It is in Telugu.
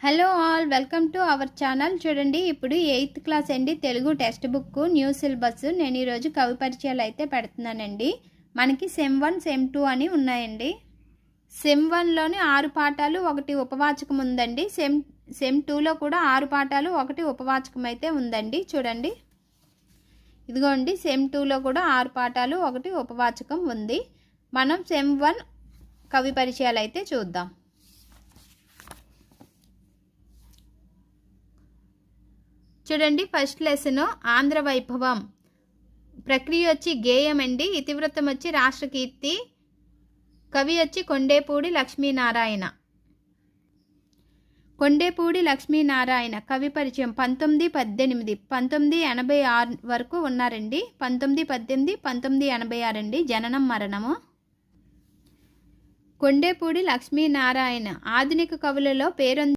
Hello all, welcome to our channel. చూడండి, ఇప్పుడు 8th క్లాస్ అండి Telugu text book new syllabus. నేను ఈరోజు కవి పరిచయాలు అయితే పెడుతున్నానండి. మనకి సెమ్ 1 సెమ్ 2 అని ఉన్నాయండి. సెమ్ 1లోని 6 పాఠాలు 1 ఉపవాచకం ఉందండి. సెమ్ 2లో కూడా 6 పాఠాలు 1 ఉపవాచకం అయితే ఉందండి. చూడండి, ఇదిగోండి, సెమ్ 2లో కూడా 6 పాఠాలు 1 ఉపవాచకం ఉంది. మనం సెమ్ 1 కవి పరిచయాలు అయితే చూద్దాం. చూడండి, ఫస్ట్ లెసన్ ఆంధ్ర వైభవం. ప్రక్రియ వచ్చి గేయం అండి. ఇతివృత్తం వచ్చి రాష్ట్రకీర్తి. కవి వచ్చి కొండేపూడి లక్ష్మీనారాయణ. కొండేపూడి లక్ష్మీనారాయణ కవి పరిచయం 1918 1986 వరకు ఉన్నారండి. 1918 1986 అండి జననం మరణము. కొండేపూడి లక్ష్మీనారాయణ ఆధునిక కవులలో పేరొందిన